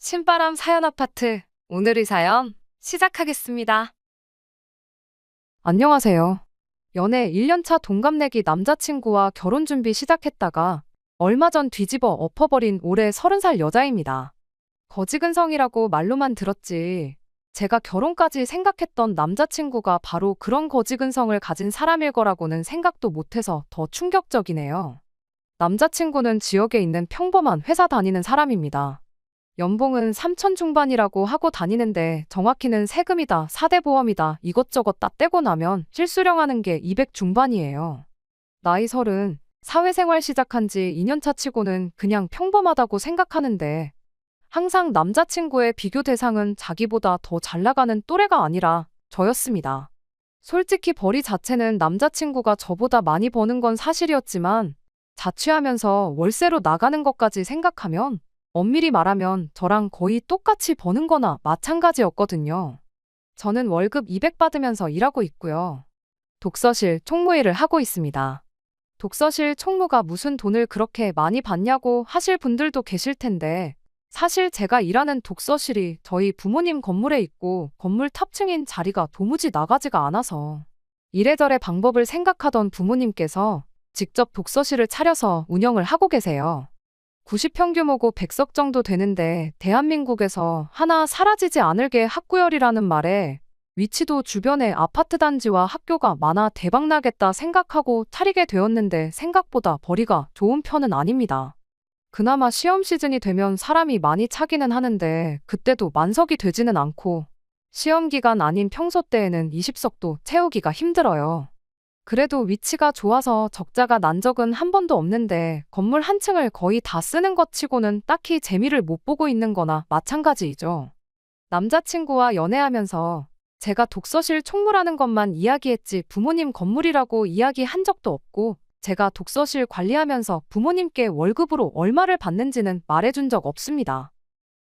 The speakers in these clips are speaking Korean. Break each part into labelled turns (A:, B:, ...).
A: 신바람 사연 아파트. 오늘의 사연 시작하겠습니다. 안녕하세요. 연애 1년차 동갑내기 남자친구와 결혼 준비 시작했다가 얼마 전 뒤집어 엎어버린 올해 30살 여자입니다. 거지근성이라고 말로만 들었지. 제가 결혼까지 생각했던 남자친구가 바로 그런 거지근성을 가진 사람일 거라고는 생각도 못해서 더 충격적이네요. 남자친구는 지역에 있는 평범한 회사 다니는 사람입니다. 연봉은 3천 중반이라고 하고 다니는데 정확히는 세금이다, 4대 보험이다 이것저것 다 떼고 나면 실수령하는 게 200 중반이에요. 나이 30, 사회생활 시작한 지 2년차 치고는 그냥 평범하다고 생각하는데 항상 남자친구의 비교 대상은 자기보다 더 잘 나가는 또래가 아니라 저였습니다. 솔직히 벌이 자체는 남자친구가 저보다 많이 버는 건 사실이었지만 자취하면서 월세로 나가는 것까지 생각하면 엄밀히 말하면 저랑 거의 똑같이 버는 거나 마찬가지였거든요. 저는 월급 200 받으면서 일하고 있고요. 독서실 총무 일을 하고 있습니다. 독서실 총무가 무슨 돈을 그렇게 많이 받냐고 하실 분들도 계실 텐데 사실 제가 일하는 독서실이 저희 부모님 건물에 있고 건물 탑층인 자리가 도무지 나가지가 않아서 이래저래 방법을 생각하던 부모님께서 직접 독서실을 차려서 운영을 하고 계세요. 90평 규모고 100석 정도 되는데 대한민국에서 하나 사라지지 않을 게 학구열이라는 말에 위치도 주변에 아파트 단지와 학교가 많아 대박나겠다 생각하고 차리게 되었는데 생각보다 벌이가 좋은 편은 아닙니다. 그나마 시험 시즌이 되면 사람이 많이 차기는 하는데 그때도 만석이 되지는 않고 시험 기간 아닌 평소 때에는 20석도 채우기가 힘들어요. 그래도 위치가 좋아서 적자가 난 적은 한 번도 없는데 건물 한 층을 거의 다 쓰는 것 치고는 딱히 재미를 못 보고 있는 거나 마찬가지이죠. 남자친구와 연애하면서 제가 독서실 총무라는 것만 이야기했지 부모님 건물이라고 이야기한 적도 없고 제가 독서실 관리하면서 부모님께 월급으로 얼마를 받는지는 말해준 적 없습니다.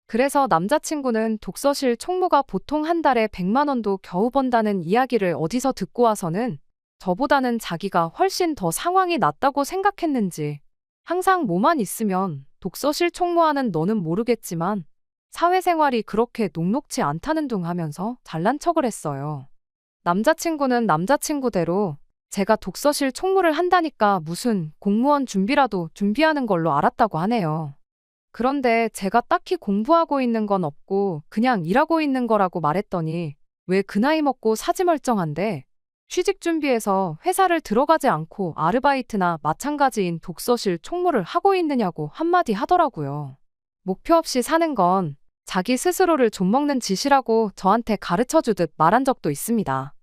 A: 그래서 남자친구는 독서실 총무가 보통 한 달에 100만 원도 겨우 번다는 이야기를 어디서 듣고 와서는 저보다는 자기가 훨씬 더 상황이 낫다고 생각했는지 항상 뭐만 있으면 독서실 총무하는 너는 모르겠지만 사회생활이 그렇게 녹록지 않다는 둥 하면서 잘난 척을 했어요. 남자친구는 남자친구대로 제가 독서실 총무를 한다니까 무슨 공무원 준비라도 준비하는 걸로 알았다고 하네요. 그런데 제가 딱히 공부하고 있는 건 없고 그냥 일하고 있는 거라고 말했더니 왜 그 나이 먹고 사지 멀쩡한데 취직 준비해서 회사를 들어가지 않고 아르바이트나 마찬가지인 독서실 총무를 하고 있느냐고 한마디 하더라고요. 목표 없이 사는 건 자기 스스로를 좀먹는 짓이라고 저한테 가르쳐주듯 말한 적도 있습니다.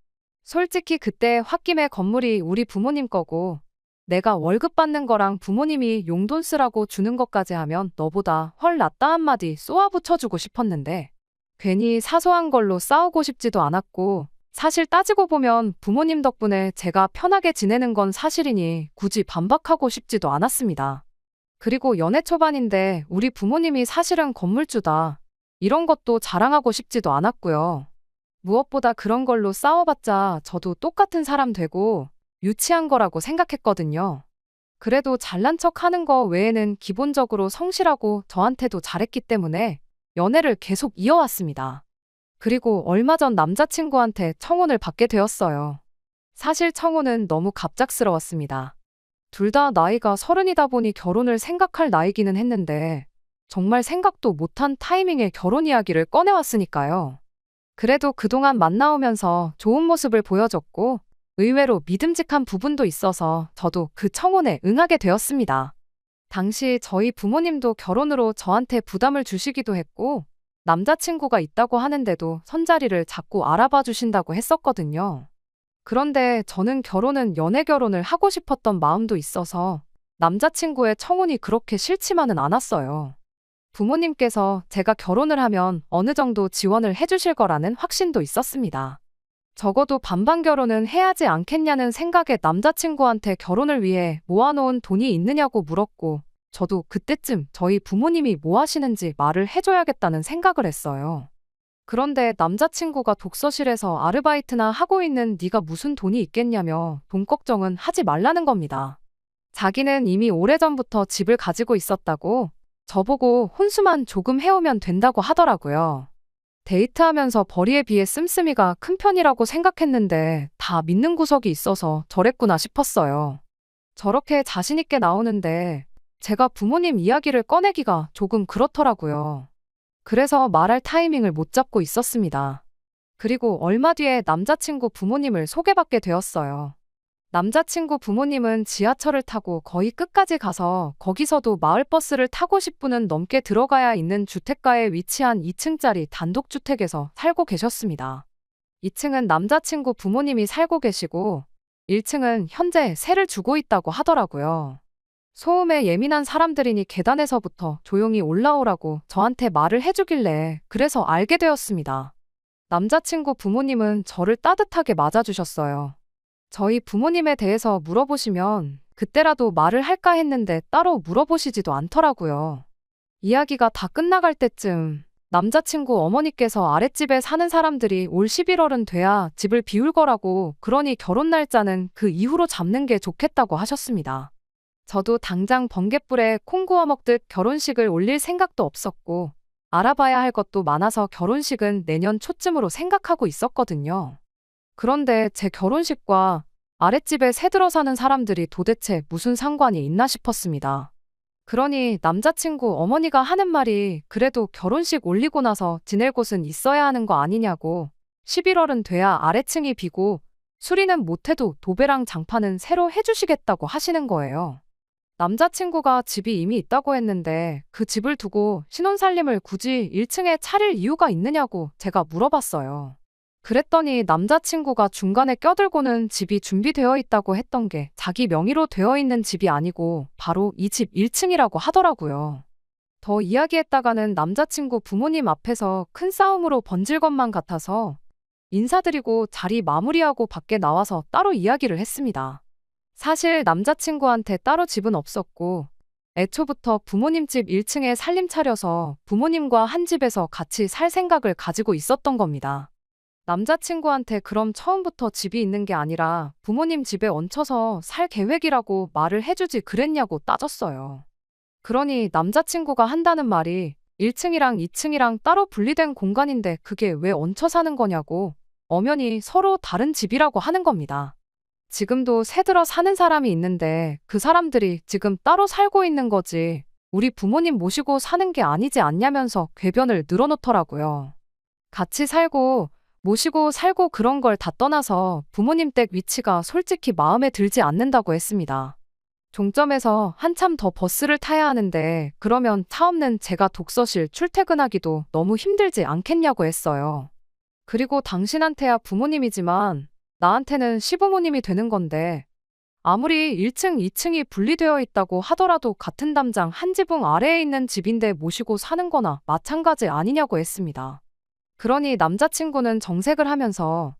A: 솔직히 그때 홧김에 건물이 우리 부모님 거고 내가 월급 받는 거랑 부모님이 용돈 쓰라고 주는 것까지 하면 너보다 헐 낫다 한마디 쏘아붙여주고 싶었는데 괜히 사소한 걸로 싸우고 싶지도 않았고 사실 따지고 보면 부모님 덕분에 제가 편하게 지내는 건 사실이니 굳이 반박하고 싶지도 않았습니다. 그리고 연애 초반인데 우리 부모님이 사실은 건물주다. 이런 것도 자랑하고 싶지도 않았고요. 무엇보다 그런 걸로 싸워봤자 저도 똑같은 사람 되고 유치한 거라고 생각했거든요. 그래도 잘난 척 하는 거 외에는 기본적으로 성실하고 저한테도 잘했기 때문에 연애를 계속 이어왔습니다. 그리고 얼마 전 남자친구한테 청혼을 받게 되었어요. 사실 청혼은 너무 갑작스러웠습니다. 둘 다 나이가 30이다 보니 결혼을 생각할 나이기는 했는데 정말 생각도 못한 타이밍에 결혼 이야기를 꺼내왔으니까요. 그래도 그동안 만나오면서 좋은 모습을 보여줬고 의외로 믿음직한 부분도 있어서 저도 그 청혼에 응하게 되었습니다. 당시 저희 부모님도 결혼으로 저한테 부담을 주시기도 했고 남자친구가 있다고 하는데도 선자리를 자꾸 알아봐 주신다고 했었거든요. 그런데 저는 결혼은 연애 결혼을 하고 싶었던 마음도 있어서 남자친구의 청혼이 그렇게 싫지만은 않았어요. 부모님께서 제가 결혼을 하면 어느 정도 지원을 해주실 거라는 확신도 있었습니다. 적어도 반반 결혼은 해야지 않겠냐는 생각에 남자친구한테 결혼을 위해 모아놓은 돈이 있느냐고 물었고 저도 그때쯤 저희 부모님이 뭐 하시는지 말을 해줘야겠다는 생각을 했어요. 그런데 남자친구가 독서실에서 아르바이트나 하고 있는 네가 무슨 돈이 있겠냐며 돈 걱정은 하지 말라는 겁니다. 자기는 이미 오래전부터 집을 가지고 있었다고 저보고 혼수만 조금 해오면 된다고 하더라고요. 데이트하면서 벌이에 비해 씀씀이가 큰 편이라고 생각했는데 다 믿는 구석이 있어서 저랬구나 싶었어요. 저렇게 자신있게 나오는데 제가 부모님 이야기를 꺼내기가 조금 그렇더라고요. 그래서 말할 타이밍을 못 잡고 있었습니다. 그리고 얼마 뒤에 남자친구 부모님을 소개받게 되었어요. 남자친구 부모님은 지하철을 타고 거의 끝까지 가서 거기서도 마을버스를 타고 10분은 넘게 들어가야 있는 주택가에 위치한 2층짜리 단독주택에서 살고 계셨습니다. 2층은 남자친구 부모님이 살고 계시고 1층은 현재 세를 주고 있다고 하더라고요. 소음에 예민한 사람들이니 계단에서부터 조용히 올라오라고 저한테 말을 해주길래 그래서 알게 되었습니다. 남자친구 부모님은 저를 따뜻하게 맞아주셨어요. 저희 부모님에 대해서 물어보시면 그때라도 말을 할까 했는데 따로 물어보시지도 않더라고요. 이야기가 다 끝나갈 때쯤 남자친구 어머니께서 아랫집에 사는 사람들이 올 11월은 돼야 집을 비울 거라고, 그러니 결혼 날짜는 그 이후로 잡는 게 좋겠다고 하셨습니다. 저도 당장 번갯불에 콩 구워 먹듯 결혼식을 올릴 생각도 없었고 알아봐야 할 것도 많아서 결혼식은 내년 초쯤으로 생각하고 있었거든요. 그런데 제 결혼식과 아랫집에 새들어 사는 사람들이 도대체 무슨 상관이 있나 싶었습니다. 그러니 남자친구 어머니가 하는 말이 그래도 결혼식 올리고 나서 지낼 곳은 있어야 하는 거 아니냐고, 11월은 돼야 아래층이 비고 수리는 못해도 도배랑 장판은 새로 해주시겠다고 하시는 거예요. 남자친구가 집이 이미 있다고 했는데 그 집을 두고 신혼살림을 굳이 1층에 차릴 이유가 있느냐고 제가 물어봤어요. 그랬더니 남자친구가 중간에 껴들고는 집이 준비되어 있다고 했던 게 자기 명의로 되어 있는 집이 아니고 바로 이 집 1층이라고 하더라고요. 더 이야기했다가는 남자친구 부모님 앞에서 큰 싸움으로 번질 것만 같아서 인사드리고 자리 마무리하고 밖에 나와서 따로 이야기를 했습니다. 사실 남자친구한테 따로 집은 없었고 애초부터 부모님 집 1층에 살림 차려서 부모님과 한 집에서 같이 살 생각을 가지고 있었던 겁니다. 남자친구한테 그럼 처음부터 집이 있는 게 아니라 부모님 집에 얹혀서 살 계획이라고 말을 해주지 그랬냐고 따졌어요. 그러니 남자친구가 한다는 말이 1층이랑 2층이랑 따로 분리된 공간인데 그게 왜 얹혀 사는 거냐고, 엄연히 서로 다른 집이라고 하는 겁니다. 지금도 새들어 사는 사람이 있는데 그 사람들이 지금 따로 살고 있는 거지 우리 부모님 모시고 사는 게 아니지 않냐면서 궤변을 늘어놓더라고요. 같이 살고 모시고 살고 그런 걸 다 떠나서 부모님 댁 위치가 솔직히 마음에 들지 않는다고 했습니다. 종점에서 한참 더 버스를 타야 하는데 그러면 차 없는 제가 독서실 출퇴근하기도 너무 힘들지 않겠냐고 했어요. 그리고 당신한테야 부모님이지만 나한테는 시부모님이 되는 건데 아무리 1층, 2층이 분리되어 있다고 하더라도 같은 담장 한 지붕 아래에 있는 집인데 모시고 사는 거나 마찬가지 아니냐고 했습니다. 그러니 남자친구는 정색을 하면서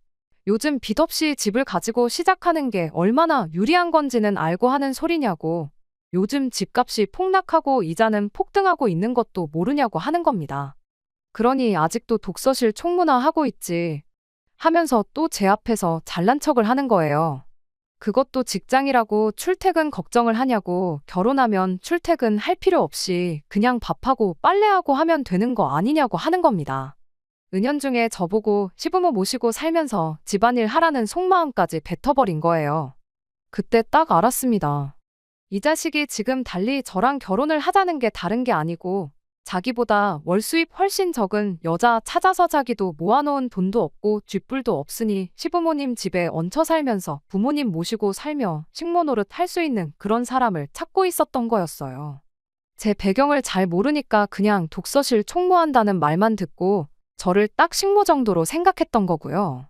A: 요즘 빚 없이 집을 가지고 시작하는 게 얼마나 유리한 건지는 알고 하는 소리냐고, 요즘 집값이 폭락하고 이자는 폭등하고 있는 것도 모르냐고 하는 겁니다. 그러니 아직도 독서실 총무나하고 있지 하면서 또 제 앞에서 잘난 척을 하는 거예요. 그것도 직장이라고 출퇴근 걱정을 하냐고, 결혼하면 출퇴근 할 필요 없이 그냥 밥하고 빨래하고 하면 되는 거 아니냐고 하는 겁니다. 은연중에 저보고 시부모 모시고 살면서 집안일 하라는 속마음까지 뱉어버린 거예요. 그때 딱 알았습니다. 이 자식이 지금 달리 저랑 결혼을 하자는 게 다른 게 아니고 자기보다 월수입 훨씬 적은 여자 찾아서 자기도 모아놓은 돈도 없고 쥐뿔도 없으니 시부모님 집에 얹혀 살면서 부모님 모시고 살며 식모 노릇 할 수 있는 그런 사람을 찾고 있었던 거였어요. 제 배경을 잘 모르니까 그냥 독서실 총무한다는 말만 듣고 저를 딱 식모 정도로 생각했던 거고요.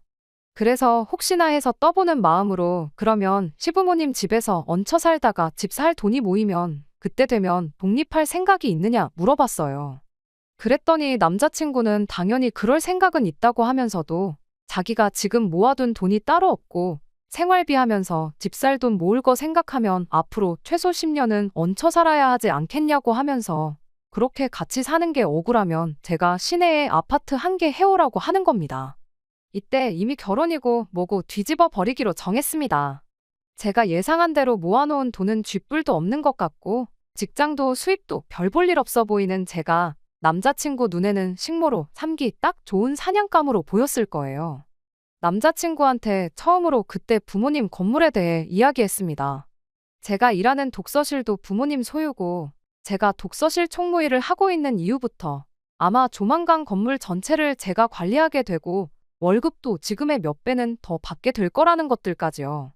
A: 그래서 혹시나 해서 떠보는 마음으로 그러면 시부모님 집에서 얹혀 살다가 집 살 돈이 모이면 그때 되면 독립할 생각이 있느냐 물어봤어요. 그랬더니 남자친구는 당연히 그럴 생각은 있다고 하면서도 자기가 지금 모아둔 돈이 따로 없고 생활비 하면서 집 살 돈 모을 거 생각하면 앞으로 최소 10년은 얹혀 살아야 하지 않겠냐고 하면서 그렇게 같이 사는 게 억울하면 제가 시내에 아파트 한 개 해오라고 하는 겁니다. 이때 이미 결혼이고 뭐고 뒤집어 버리기로 정했습니다. 제가 예상한 대로 모아놓은 돈은 쥐뿔도 없는 것 같고 직장도 수입도 별 볼 일 없어 보이는 제가 남자친구 눈에는 식모로 삼기 딱 좋은 사냥감으로 보였을 거예요. 남자친구한테 처음으로 그때 부모님 건물에 대해 이야기했습니다. 제가 일하는 독서실도 부모님 소유고 제가 독서실 총무일을 하고 있는 이후부터 아마 조만간 건물 전체를 제가 관리하게 되고 월급도 지금의 몇 배는 더 받게 될 거라는 것들까지요.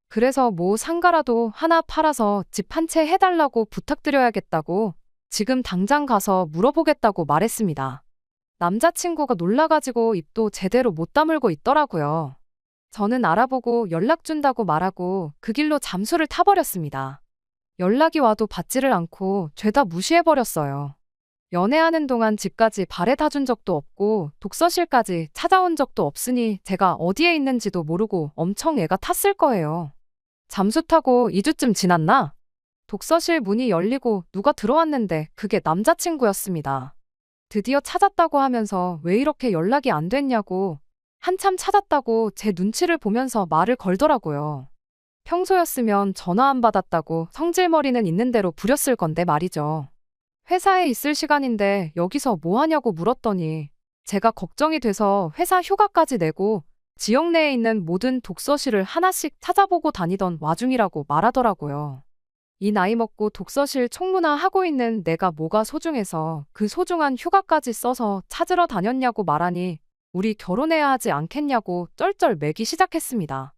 A: 그래서 뭐 상가라도 하나 팔아서 집 한 채 해달라고 부탁드려야겠다고 지금 당장 가서 물어보겠다고 말했습니다. 남자친구가 놀라가지고 입도 제대로 못 다물고 있더라고요. 저는 알아보고 연락 준다고 말하고 그 길로 잠수를 타버렸습니다. 연락이 와도 받지를 않고 죄다 무시해버렸어요. 연애하는 동안 집까지 바래다 준 적도 없고 독서실까지 찾아온 적도 없으니 제가 어디에 있는지도 모르고 엄청 애가 탔을 거예요. 잠수 타고 2주쯤 지났나? 독서실 문이 열리고 누가 들어왔는데 그게 남자친구였습니다. 드디어 찾았다고 하면서 왜 이렇게 연락이 안 됐냐고 한참 찾았다고 제 눈치를 보면서 말을 걸더라고요. 평소였으면 전화 안 받았다고 성질머리는 있는 대로 부렸을 건데 말이죠. 회사에 있을 시간인데 여기서 뭐 하냐고 물었더니 제가 걱정이 돼서 회사 휴가까지 내고 지역 내에 있는 모든 독서실을 하나씩 찾아보고 다니던 와중이라고 말하더라고요. 이 나이 먹고 독서실 총무나 하고 있는 내가 뭐가 소중해서 그 소중한 휴가까지 써서 찾으러 다녔냐고 말하니 우리 결혼해야 하지 않겠냐고 쩔쩔 매기 시작했습니다.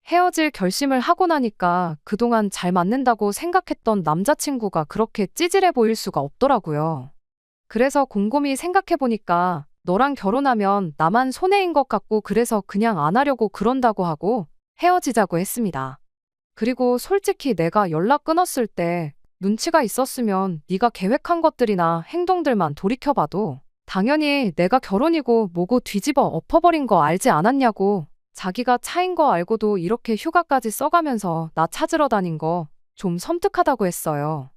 A: 헤어질 결심을 하고 나니까 그동안 잘 맞는다고 생각했던 남자친구가 그렇게 찌질해 보일 수가 없더라고요. 그래서 곰곰이 생각해보니까 너랑 결혼하면 나만 손해인 것 같고 그래서 그냥 안 하려고 그런다고 하고 헤어지자고 했습니다. 그리고 솔직히 내가 연락 끊었을 때 눈치가 있었으면 네가 계획한 것들이나 행동들만 돌이켜봐도 당연히 내가 결혼이고 뭐고 뒤집어 엎어버린 거 알지 않았냐고 자기가 차인 거 알고도 이렇게 휴가까지 써가면서 나 찾으러 다닌 거 좀 섬뜩하다고 했어요.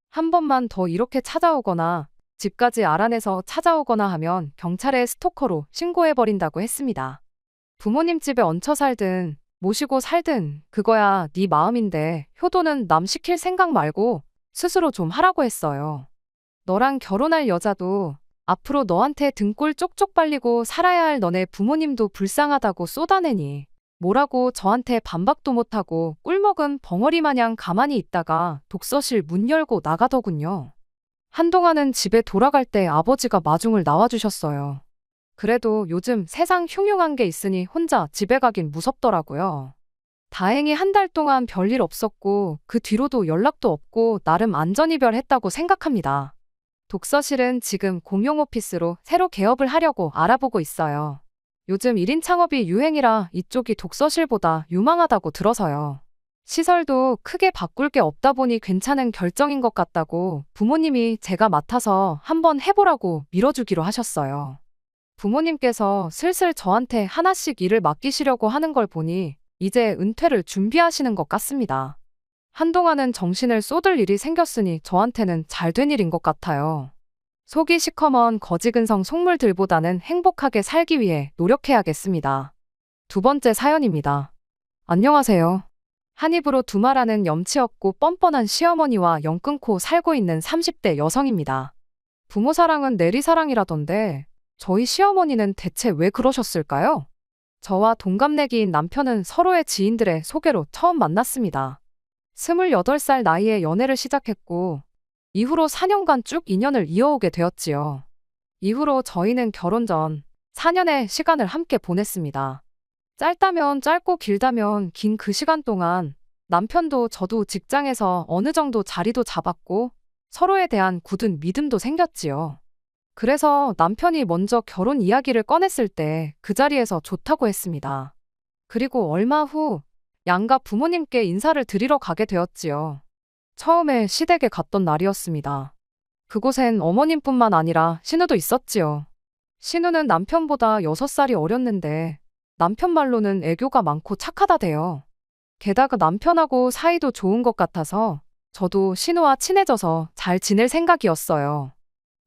A: 한 번만 더 이렇게 찾아오거나 집까지 알아내서 찾아오거나 하면 경찰에 스토커로 신고해버린다고 했습니다. 부모님 집에 얹혀 살든 모시고 살든 그거야 네 마음인데 효도는 남 시킬 생각 말고 스스로 좀 하라고 했어요. 너랑 결혼할 여자도 앞으로 너한테 등골 쪽쪽 빨리고 살아야 할 너네 부모님도 불쌍하다고 쏟아내니 뭐라고 저한테 반박도 못하고 꿀먹은 벙어리 마냥 가만히 있다가 독서실 문 열고 나가더군요. 한동안은 집에 돌아갈 때 아버지가 마중을 나와주셨어요. 그래도 요즘 세상 흉흉한 게 있으니 혼자 집에 가긴 무섭더라고요. 다행히 한 달 동안 별일 없었고 그 뒤로도 연락도 없고 나름 안전이별했다고 생각합니다. 독서실은 지금 공용 오피스로 새로 개업을 하려고 알아보고 있어요. 요즘 1인 창업이 유행이라 이쪽이 독서실보다 유망하다고 들어서요. 시설도 크게 바꿀 게 없다 보니 괜찮은 결정인 것 같다고 부모님이 제가 맡아서 한번 해보라고 밀어주기로 하셨어요. 부모님께서 슬슬 저한테 하나씩 일을 맡기시려고 하는 걸 보니 이제 은퇴를 준비하시는 것 같습니다. 한동안은 정신을 쏟을 일이 생겼으니 저한테는 잘 된 일인 것 같아요. 속이 시커먼 거지근성 속물들보다는 행복하게 살기 위해 노력해야겠습니다. 두 번째 사연입니다. 안녕하세요. 한 입으로 두말하는 염치 없고 뻔뻔한 시어머니와 연 끊고 살고 있는 30대 여성입니다. 부모 사랑은 내리 사랑이라던데 저희 시어머니는 대체 왜 그러셨을까요? 저와 동갑내기인 남편은 서로의 지인들의 소개로 처음 만났습니다. 28살 나이에 연애를 시작했고 이후로 4년간 쭉 인연을 이어오게 되었지요. 이후로 저희는 결혼 전 4년의 시간을 함께 보냈습니다. 짧다면 짧고 길다면 긴 그 시간 동안 남편도 저도 직장에서 어느 정도 자리도 잡았고 서로에 대한 굳은 믿음도 생겼지요. 그래서 남편이 먼저 결혼 이야기를 꺼냈을 때 그 자리에서 좋다고 했습니다. 그리고 얼마 후 양가 부모님께 인사를 드리러 가게 되었지요. 처음에 시댁에 갔던 날이었습니다. 그곳엔 어머님뿐만 아니라 신우도 있었지요. 신우는 남편보다 6살이 어렸는데 남편 말로는 애교가 많고 착하다대요. 게다가 남편하고 사이도 좋은 것 같아서 저도 신우와 친해져서 잘 지낼 생각이었어요.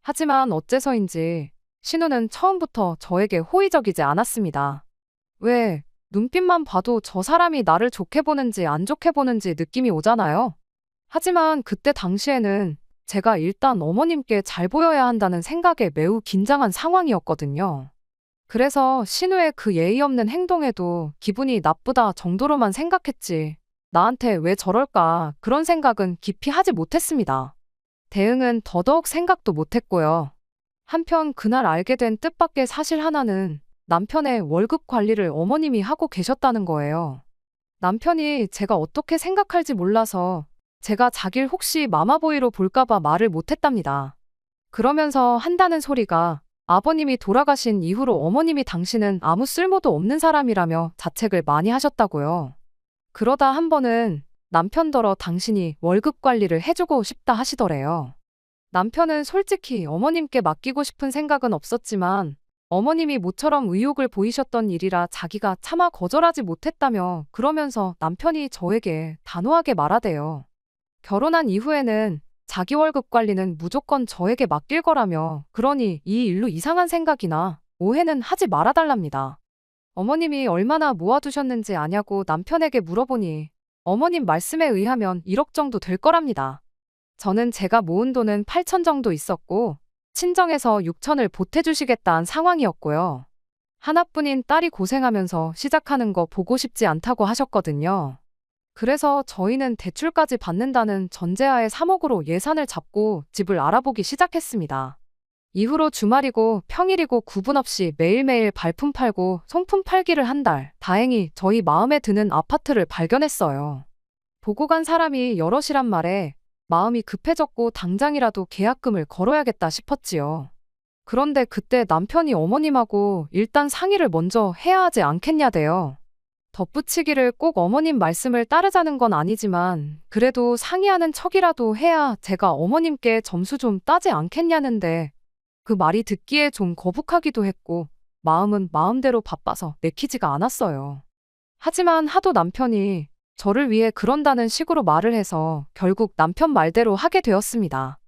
A: 하지만 어째서인지 신우는 처음부터 저에게 호의적이지 않았습니다. 왜? 눈빛만 봐도 저 사람이 나를 좋게 보는지 안 좋게 보는지 느낌이 오잖아요. 하지만 그때 당시에는 제가 일단 어머님께 잘 보여야 한다는 생각에 매우 긴장한 상황이었거든요. 그래서 신우의 그 예의 없는 행동에도 기분이 나쁘다 정도로만 생각했지. 나한테 왜 저럴까 그런 생각은 깊이 하지 못했습니다. 대응은 더더욱 생각도 못했고요. 한편 그날 알게 된 뜻밖의 사실 하나는 남편의 월급 관리를 어머님이 하고 계셨다는 거예요. 남편이 제가 어떻게 생각할지 몰라서 제가 자길 혹시 마마보이로 볼까봐 말을 못했답니다. 그러면서 한다는 소리가 아버님이 돌아가신 이후로 어머님이 당신은 아무 쓸모도 없는 사람이라며 자책을 많이 하셨다고요. 그러다 한 번은 남편더러 당신이 월급 관리를 해주고 싶다 하시더래요. 남편은 솔직히 어머님께 맡기고 싶은 생각은 없었지만 어머님이 모처럼 의욕을 보이셨던 일이라 자기가 차마 거절하지 못했다며 그러면서 남편이 저에게 단호하게 말하대요. 결혼한 이후에는 자기 월급 관리는 무조건 저에게 맡길 거라며 그러니 이 일로 이상한 생각이나 오해는 하지 말아달랍니다. 어머님이 얼마나 모아두셨는지 아냐고 남편에게 물어보니 어머님 말씀에 의하면 1억 정도 될 거랍니다. 저는 제가 모은 돈은 8천 정도 있었고 친정에서 6천을 보태주시겠다는 상황이었고요. 하나뿐인 딸이 고생하면서 시작하는 거 보고 싶지 않다고 하셨거든요. 그래서 저희는 대출까지 받는다는 전제하에 3억으로 예산을 잡고 집을 알아보기 시작했습니다. 이후로 주말이고 평일이고 구분 없이 매일매일 발품 팔고 송품 팔기를 한 달, 다행히 저희 마음에 드는 아파트를 발견했어요. 보고 간 사람이 여럿이란 말에 마음이 급해졌고 당장이라도 계약금을 걸어야겠다 싶었지요. 그런데 그때 남편이 어머님하고 일단 상의를 먼저 해야 하지 않겠냐대요. 덧붙이기를 꼭 어머님 말씀을 따르자는 건 아니지만 그래도 상의하는 척이라도 해야 제가 어머님께 점수 좀 따지 않겠냐는데 그 말이 듣기에 좀 거북하기도 했고 마음은 마음대로 바빠서 내키지가 않았어요. 하지만 하도 남편이 저를 위해 그런다는 식으로 말을 해서 결국 남편 말대로 하게 되었습니다.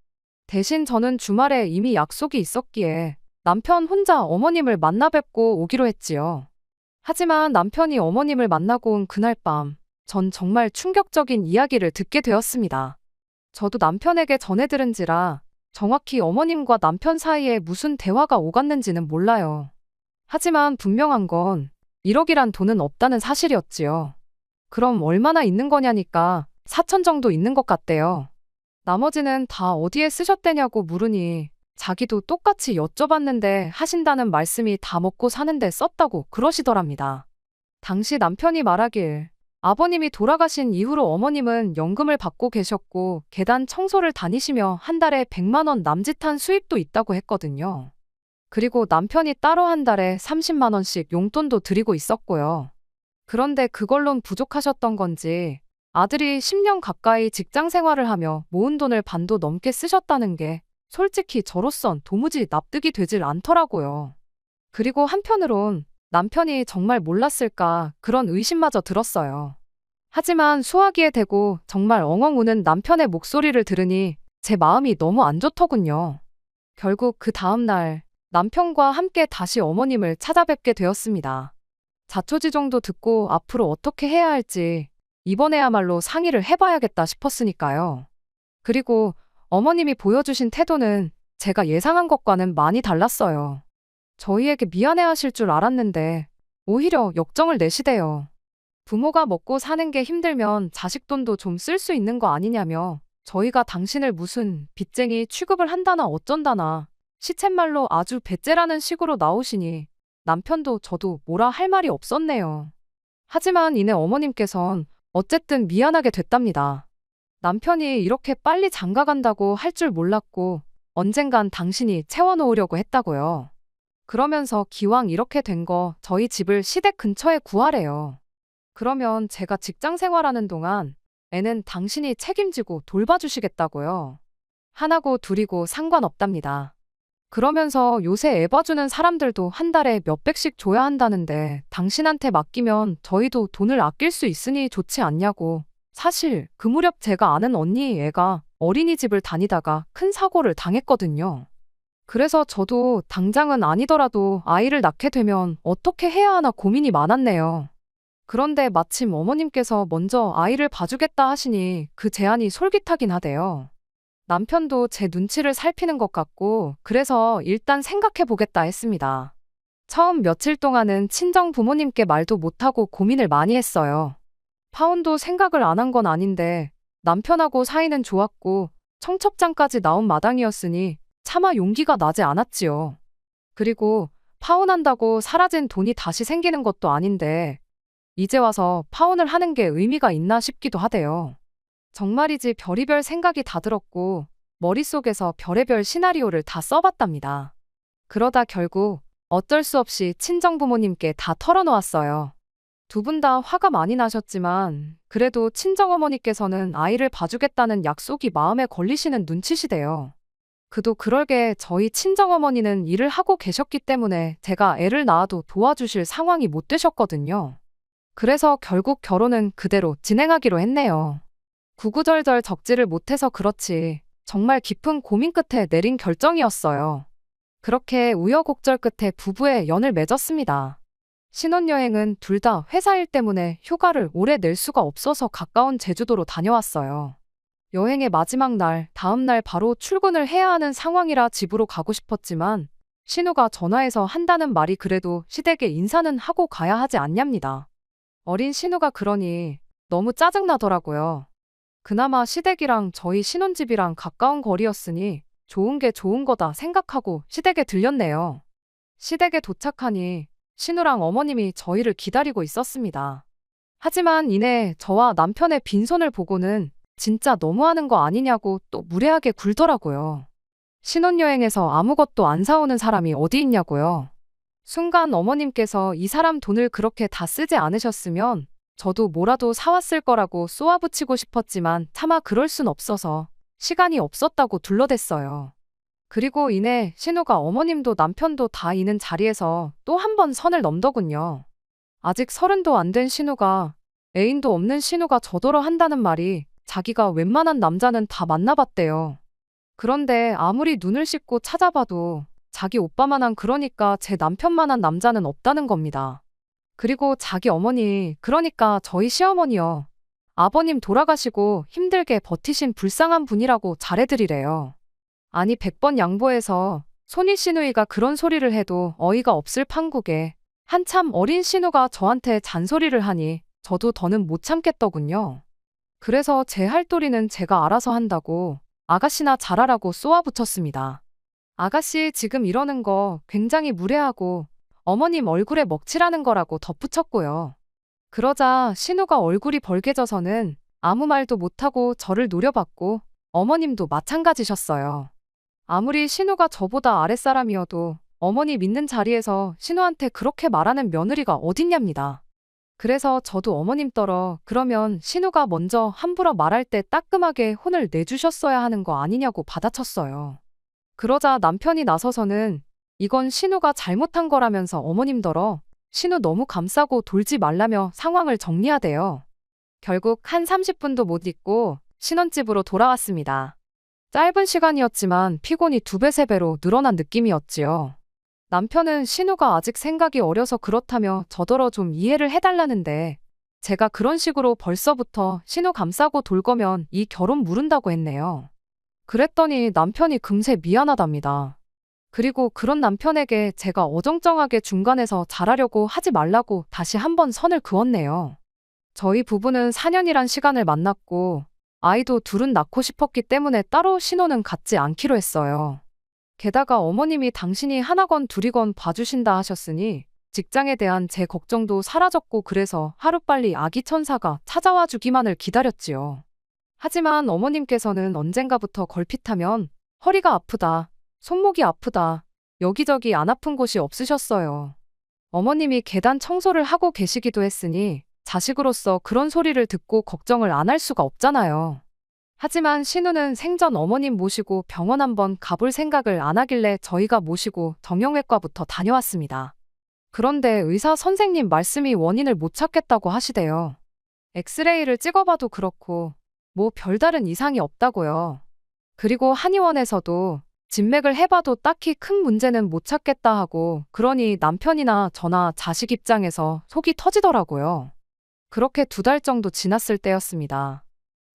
A: 대신 저는 주말에 이미 약속이 있었기에 남편 혼자 어머님을 만나 뵙고 오기로 했지요. 하지만 남편이 어머님을 만나고 온 그날 밤, 전 정말 충격적인 이야기를 듣게 되었습니다. 저도 남편에게 전해 들은지라 정확히 어머님과 남편 사이에 무슨 대화가 오갔는지는 몰라요. 하지만 분명한 건 1억이란 돈은 없다는 사실이었지요. 그럼 얼마나 있는 거냐니까 4천 정도 있는 것 같대요. 나머지는 다 어디에 쓰셨대냐고 물으니 자기도 똑같이 여쭤봤는데 하신다는 말씀이 다 먹고 사는데 썼다고 그러시더랍니다. 당시 남편이 말하길 아버님이 돌아가신 이후로 어머님은 연금을 받고 계셨고 계단 청소를 다니시며 한 달에 100만 원 남짓한 수입도 있다고 했거든요. 그리고 남편이 따로 한 달에 30만 원씩 용돈도 드리고 있었고요. 그런데 그걸론 부족하셨던 건지 아들이 10년 가까이 직장 생활을 하며 모은 돈을 반도 넘게 쓰셨다는 게 솔직히 저로선 도무지 납득이 되질 않더라고요. 그리고 한편으론 남편이 정말 몰랐을까 그런 의심마저 들었어요. 하지만 수화기에 대고 정말 엉엉 우는 남편의 목소리를 들으니 제 마음이 너무 안 좋더군요. 결국 그 다음 날 남편과 함께 다시 어머님을 찾아뵙게 되었습니다. 자초지종도 듣고 앞으로 어떻게 해야 할지 이번에야말로 상의를 해봐야겠다 싶었으니까요. 그리고 어머님이 보여주신 태도는 제가 예상한 것과는 많이 달랐어요. 저희에게 미안해하실 줄 알았는데 오히려 역정을 내시대요. 부모가 먹고 사는 게 힘들면 자식 돈도 좀 쓸 수 있는 거 아니냐며 저희가 당신을 무슨 빚쟁이 취급을 한다나 어쩐다나 시쳇말로 아주 배째라는 식으로 나오시니 남편도 저도 뭐라 할 말이 없었네요. 하지만 이내 어머님께선 어쨌든 미안하게 됐답니다. 남편이 이렇게 빨리 장가간다고 할 줄 몰랐고 언젠간 당신이 채워놓으려고 했다고요. 그러면서 기왕 이렇게 된 거 저희 집을 시댁 근처에 구하래요. 그러면 제가 직장 생활하는 동안 애는 당신이 책임지고 돌봐주시겠다고요. 하나고 둘이고 상관없답니다. 그러면서 요새 애 봐주는 사람들도 한 달에 몇백씩 줘야 한다는데 당신한테 맡기면 저희도 돈을 아낄 수 있으니 좋지 않냐고. 사실 그 무렵 제가 아는 언니 애가 어린이집을 다니다가 큰 사고를 당했거든요. 그래서 저도 당장은 아니더라도 아이를 낳게 되면 어떻게 해야 하나 고민이 많았네요. 그런데 마침 어머님께서 먼저 아이를 봐주겠다 하시니 그 제안이 솔깃하긴 하대요. 남편도 제 눈치를 살피는 것 같고 그래서 일단 생각해 보겠다 했습니다. 처음 며칠 동안은 친정 부모님께 말도 못하고 고민을 많이 했어요. 파혼도 생각을 안 한 건 아닌데 남편하고 사이는 좋았고 청첩장까지 나온 마당이었으니 차마 용기가 나지 않았지요. 그리고 파혼한다고 사라진 돈이 다시 생기는 것도 아닌데 이제 와서 파혼을 하는 게 의미가 있나 싶기도 하대요. 정말이지 별의별 생각이 다 들었고 머릿속에서 별의별 시나리오를 다 써봤답니다. 그러다 결국 어쩔 수 없이 친정부모님께 다 털어놓았어요. 두 분 다 화가 많이 나셨지만 그래도 친정어머니께서는 아이를 봐주겠다는 약속이 마음에 걸리시는 눈치시대요. 그도 그럴게 저희 친정어머니는 일을 하고 계셨기 때문에 제가 애를 낳아도 도와주실 상황이 못 되셨거든요. 그래서 결국 결혼은 그대로 진행하기로 했네요. 구구절절 적지를 못해서 그렇지 정말 깊은 고민 끝에 내린 결정이었어요. 그렇게 우여곡절 끝에 부부의 연을 맺었습니다. 신혼여행은 둘 다 회사 일 때문에 휴가를 오래 낼 수가 없어서 가까운 제주도로 다녀왔어요. 여행의 마지막 날, 다음 날 바로 출근을 해야 하는 상황이라 집으로 가고 싶었지만 신우가 전화해서 한다는 말이 그래도 시댁에 인사는 하고 가야 하지 않냐입니다. 어린 신우가 그러니 너무 짜증나더라고요. 그나마 시댁이랑 저희 신혼집이랑 가까운 거리였으니 좋은 게 좋은 거다 생각하고 시댁에 들렸네요. 시댁에 도착하니 신우랑 어머님이 저희를 기다리고 있었습니다. 하지만 이내 저와 남편의 빈손을 보고는 진짜 너무하는 거 아니냐고 또 무례하게 굴더라고요. 신혼여행에서 아무것도 안 사오는 사람이 어디 있냐고요. 순간 어머님께서 이 사람 돈을 그렇게 다 쓰지 않으셨으면 저도 뭐라도 사왔을 거라고 쏘아붙이고 싶었지만 차마 그럴 순 없어서 시간이 없었다고 둘러댔어요. 그리고 이내 신우가 어머님도 남편도 다 있는 자리에서 또 한 번 선을 넘더군요. 아직 30도 안 된 신우가 애인도 없는 신우가 저더러 한다는 말이 자기가 웬만한 남자는 다 만나봤대요. 그런데 아무리 눈을 씻고 찾아봐도 자기 오빠만한 그러니까 제 남편만한 남자는 없다는 겁니다. 그리고 자기 어머니 그러니까 저희 시어머니요. 아버님 돌아가시고 힘들게 버티신 불쌍한 분이라고 잘해드리래요. 아니 100번 양보해서 손이 시누이가 그런 소리를 해도 어이가 없을 판국에 한참 어린 신우가 저한테 잔소리를 하니 저도 더는 못 참겠더군요. 그래서 제 할도리는 제가 알아서 한다고 아가씨나 잘하라고 쏘아붙였습니다. 아가씨 지금 이러는 거 굉장히 무례하고 어머님 얼굴에 먹칠하는 거라고 덧붙였고요. 그러자 신우가 얼굴이 벌개져서는 아무 말도 못하고 저를 노려봤고 어머님도 마찬가지셨어요. 아무리 신우가 저보다 아랫사람이어도 어머니 믿는 자리에서 신우한테 그렇게 말하는 며느리가 어딨냐입니다. 그래서 저도 어머님 떨어 그러면 신우가 먼저 함부로 말할 때 따끔하게 혼을 내주셨어야 하는 거 아니냐고 받아쳤어요. 그러자 남편이 나서서는 이건 신우가 잘못한 거라면서 어머님더러 신우 너무 감싸고 돌지 말라며 상황을 정리하대요. 결국 한 30분도 못 있고 신혼집으로 돌아왔습니다. 짧은 시간이었지만 피곤이 2배, 3배로 늘어난 느낌이었지요. 남편은 신우가 아직 생각이 어려서 그렇다며 저더러 좀 이해를 해달라는데 제가 그런 식으로 벌써부터 신우 감싸고 돌 거면 이 결혼 무른다고 했네요. 그랬더니 남편이 금세 미안하답니다. 그리고 그런 남편에게 제가 어정쩡하게 중간에서 잘하려고 하지 말라고 다시 한번 선을 그었네요. 저희 부부는 4년이란 시간을 만났고 아이도 둘은 낳고 싶었기 때문에 따로 신혼은 갖지 않기로 했어요. 게다가 어머님이 당신이 하나건 둘이건 봐주신다 하셨으니 직장에 대한 제 걱정도 사라졌고 그래서 하루빨리 아기 천사가 찾아와 주기만을 기다렸지요. 하지만 어머님께서는 언젠가부터 걸핏하면 허리가 아프다, 손목이 아프다, 여기저기 안 아픈 곳이 없으셨어요. 어머님이 계단 청소를 하고 계시기도 했으니 자식으로서 그런 소리를 듣고 걱정을 안 할 수가 없잖아요. 하지만 신우는 생전 어머님 모시고 병원 한번 가볼 생각을 안 하길래 저희가 모시고 정형외과부터 다녀왔습니다. 그런데 의사 선생님 말씀이 원인을 못 찾겠다고 하시대요. 엑스레이를 찍어봐도 그렇고 뭐 별다른 이상이 없다고요. 그리고 한의원에서도 진맥을 해봐도 딱히 큰 문제는 못 찾겠다 하고 그러니 남편이나 저나 자식 입장에서 속이 터지더라고요. 그렇게 2달 정도 지났을 때였습니다.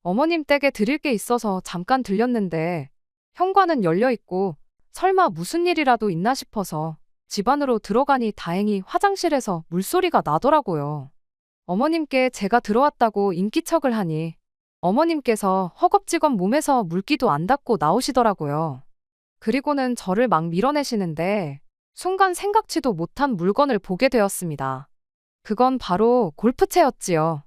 A: 어머님 댁에 드릴 게 있어서 잠깐 들렸는데 현관은 열려 있고 설마 무슨 일이라도 있나 싶어서 집 안으로 들어가니 다행히 화장실에서 물소리가 나더라고요. 어머님께 제가 들어왔다고 인기척을 하니 어머님께서 허겁지겁 몸에서 물기도 안 닦고 나오시더라고요. 그리고는 저를 막 밀어내시는데 순간 생각지도 못한 물건을 보게 되었습니다. 그건 바로 골프채였지요.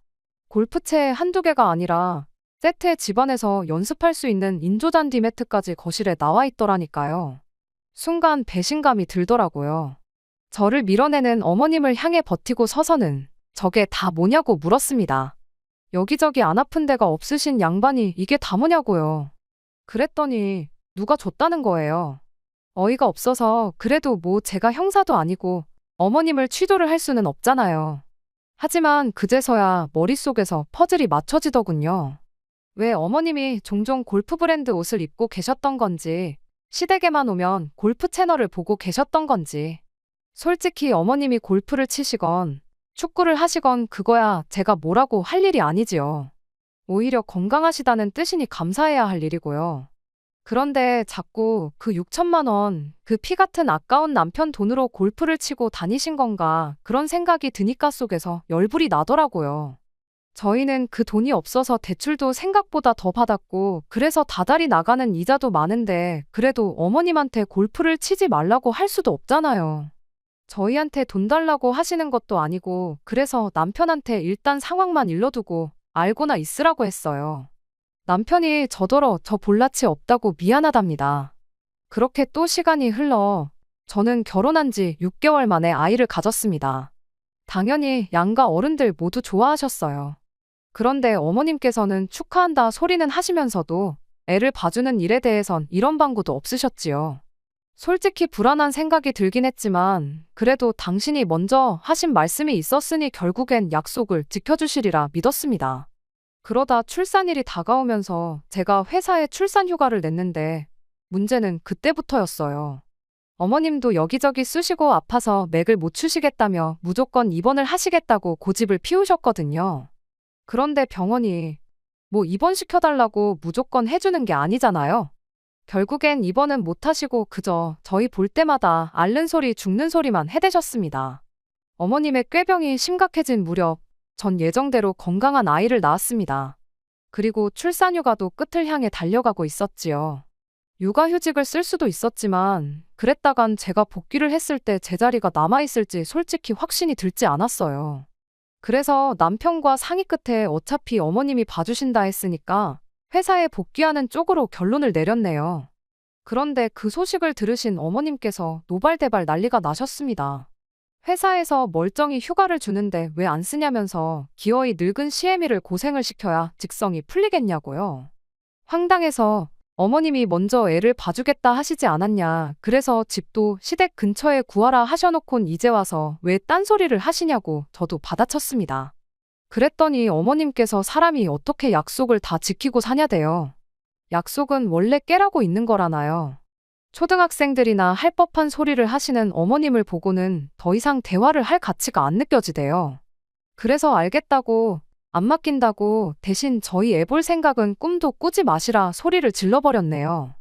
A: 골프채 한두 개가 아니라 세트에 집안에서 연습할 수 있는 인조잔디 매트까지 거실에 나와 있더라니까요. 순간 배신감이 들더라고요. 저를 밀어내는 어머님을 향해 버티고 서서는 저게 다 뭐냐고 물었습니다. 여기저기 안 아픈 데가 없으신 양반이 이게 다 뭐냐고요. 그랬더니 누가 줬다는 거예요. 어이가 없어서 그래도 뭐 제가 형사도 아니고 어머님을 취조를 할 수는 없잖아요. 하지만 그제서야 머릿속에서 퍼즐이 맞춰지더군요. 왜 어머님이 종종 골프 브랜드 옷을 입고 계셨던 건지, 시댁에만 오면 골프 채널을 보고 계셨던 건지. 솔직히 어머님이 골프를 치시건 축구를 하시건 그거야 제가 뭐라고 할 일이 아니지요. 오히려 건강하시다는 뜻이니 감사해야 할 일이고요. 그런데 자꾸 그 6천만 원, 그 피 같은 아까운 남편 돈으로 골프를 치고 다니신 건가 그런 생각이 드니까 속에서 열불이 나더라고요. 저희는 그 돈이 없어서 대출도 생각보다 더 받았고 그래서 다달이 나가는 이자도 많은데 그래도 어머님한테 골프를 치지 말라고 할 수도 없잖아요. 저희한테 돈 달라고 하시는 것도 아니고 그래서 남편한테 일단 상황만 일러두고 알고나 있으라고 했어요. 남편이 저더러 저 볼낯이 없다고 미안하답니다. 그렇게 또 시간이 흘러 저는 결혼한 지 6개월 만에 아이를 가졌습니다. 당연히 양가 어른들 모두 좋아하셨어요. 그런데 어머님께서는 축하한다 소리는 하시면서도 애를 봐주는 일에 대해선 이런 방구도 없으셨지요. 솔직히 불안한 생각이 들긴 했지만 그래도 당신이 먼저 하신 말씀이 있었으니 결국엔 약속을 지켜주시리라 믿었습니다. 그러다 출산일이 다가오면서 제가 회사에 출산 휴가를 냈는데 문제는 그때부터였어요. 어머님도 여기저기 쑤시고 아파서 맥을 못 추시겠다며 무조건 입원을 하시겠다고 고집을 피우셨거든요. 그런데 병원이 뭐 입원시켜달라고 무조건 해주는 게 아니잖아요. 결국엔 입원은 못 하시고 그저 저희 볼 때마다 앓는 소리 죽는 소리만 해대셨습니다. 어머님의 꾀병이 심각해진 무렵 전 예정대로 건강한 아이를 낳았습니다. 그리고 출산휴가도 끝을 향해 달려가고 있었지요. 육아휴직을 쓸 수도 있었지만 그랬다간 제가 복귀를 했을 때 제자리가 남아있을지 솔직히 확신이 들지 않았어요. 그래서 남편과 상의 끝에 어차피 어머님이 봐주신다 했으니까 회사에 복귀하는 쪽으로 결론을 내렸네요. 그런데 그 소식을 들으신 어머님께서 노발대발 난리가 나셨습니다. 회사에서 멀쩡히 휴가를 주는데 왜 안 쓰냐면서 기어이 늙은 시애미를 고생을 시켜야 직성이 풀리겠냐고요. 황당해서 어머님이 먼저 애를 봐주겠다 하시지 않았냐. 그래서 집도 시댁 근처에 구하라 하셔놓곤 이제 와서 왜 딴소리를 하시냐고 저도 받아쳤습니다. 그랬더니 어머님께서 사람이 어떻게 약속을 다 지키고 사냐대요. 약속은 원래 깨라고 있는 거라나요. 초등학생들이나 할 법한 소리를 하시는 어머님을 보고는 더 이상 대화를 할 가치가 안 느껴지대요. 그래서 알겠다고 안 맡긴다고 대신 저희 애 볼 생각은 꿈도 꾸지 마시라 소리를 질러버렸네요.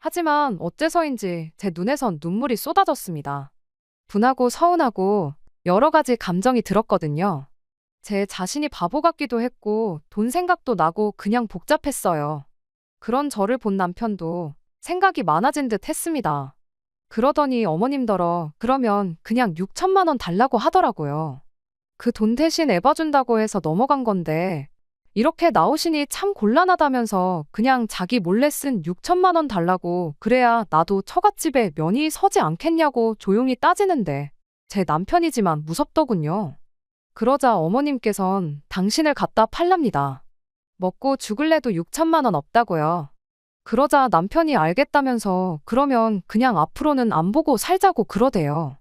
A: 하지만 어째서인지 제 눈에선 눈물이 쏟아졌습니다. 분하고 서운하고 여러 가지 감정이 들었거든요. 제 자신이 바보 같기도 했고 돈 생각도 나고 그냥 복잡했어요. 그런 저를 본 남편도 생각이 많아진 듯 했습니다. 그러더니 어머님더러 그러면 그냥 6천만 원 달라고 하더라고요. 그 돈 대신 애 봐준다고 해서 넘어간 건데 이렇게 나오시니 참 곤란하다면서 그냥 자기 몰래 쓴 6천만 원 달라고 그래야 나도 처갓집에 면이 서지 않겠냐고 조용히 따지는데 제 남편이지만 무섭더군요. 그러자 어머님께선 당신을 갖다 팔랍니다. 먹고 죽을래도 6천만 원 없다고요. 그러자 남편이 알겠다면서 그러면 그냥 앞으로는 안 보고 살자고 그러대요.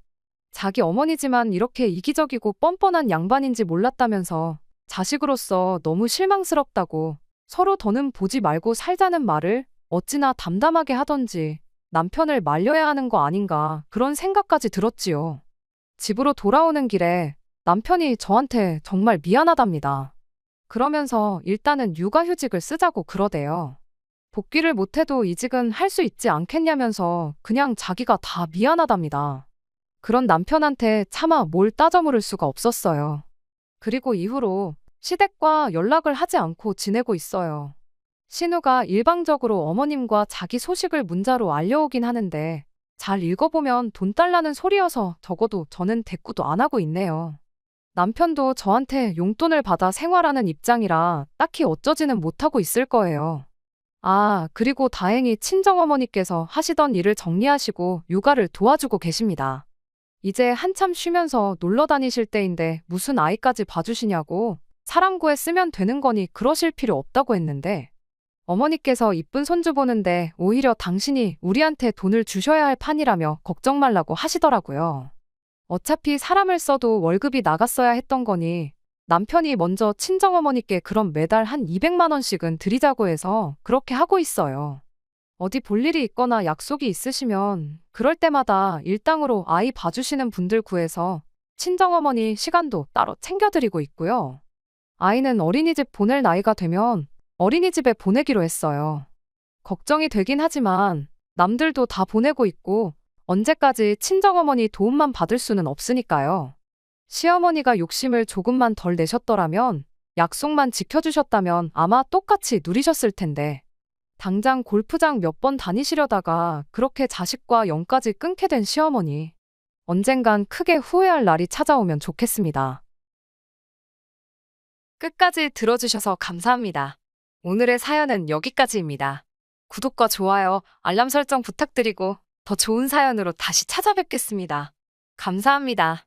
A: 자기 어머니지만 이렇게 이기적이고 뻔뻔한 양반인지 몰랐다면서 자식으로서 너무 실망스럽다고 서로 더는 보지 말고 살자는 말을 어찌나 담담하게 하던지 남편을 말려야 하는 거 아닌가 그런 생각까지 들었지요. 집으로 돌아오는 길에 남편이 저한테 정말 미안하답니다. 그러면서 일단은 육아휴직을 쓰자고 그러대요. 복귀를 못해도 이직은 할 수 있지 않겠냐면서 그냥 자기가 다 미안하답니다. 그런 남편한테 차마 뭘 따져 물을 수가 없었어요. 그리고 이후로 시댁과 연락을 하지 않고 지내고 있어요. 신우가 일방적으로 어머님과 자기 소식을 문자로 알려오긴 하는데 잘 읽어보면 돈 달라는 소리여서 적어도 저는 대꾸도 안 하고 있네요. 남편도 저한테 용돈을 받아 생활하는 입장이라 딱히 어쩌지는 못하고 있을 거예요. 아, 그리고 다행히 친정어머니께서 하시던 일을 정리하시고 육아를 도와주고 계십니다. 이제 한참 쉬면서 놀러 다니실 때인데 무슨 아이까지 봐주시냐고 사람 구해 쓰면 되는 거니 그러실 필요 없다고 했는데 어머니께서 이쁜 손주 보는데 오히려 당신이 우리한테 돈을 주셔야 할 판이라며 걱정 말라고 하시더라고요. 어차피 사람을 써도 월급이 나갔어야 했던 거니 남편이 먼저 친정어머니께 그럼 매달 한 200만 원씩은 드리자고 해서 그렇게 하고 있어요. 어디 볼 일이 있거나 약속이 있으시면 그럴 때마다 일당으로 아이 봐주시는 분들 구해서 친정어머니 시간도 따로 챙겨드리고 있고요. 아이는 어린이집 보낼 나이가 되면 어린이집에 보내기로 했어요. 걱정이 되긴 하지만 남들도 다 보내고 있고 언제까지 친정어머니 도움만 받을 수는 없으니까요. 시어머니가 욕심을 조금만 덜 내셨더라면 약속만 지켜주셨다면 아마 똑같이 누리셨을 텐데 당장 골프장 몇 번 다니시려다가 그렇게 자식과 연까지 끊게 된 시어머니. 언젠간 크게 후회할 날이 찾아오면 좋겠습니다. 끝까지 들어주셔서 감사합니다. 오늘의 사연은 여기까지입니다. 구독과 좋아요, 알람 설정 부탁드리고 더 좋은 사연으로 다시 찾아뵙겠습니다. 감사합니다.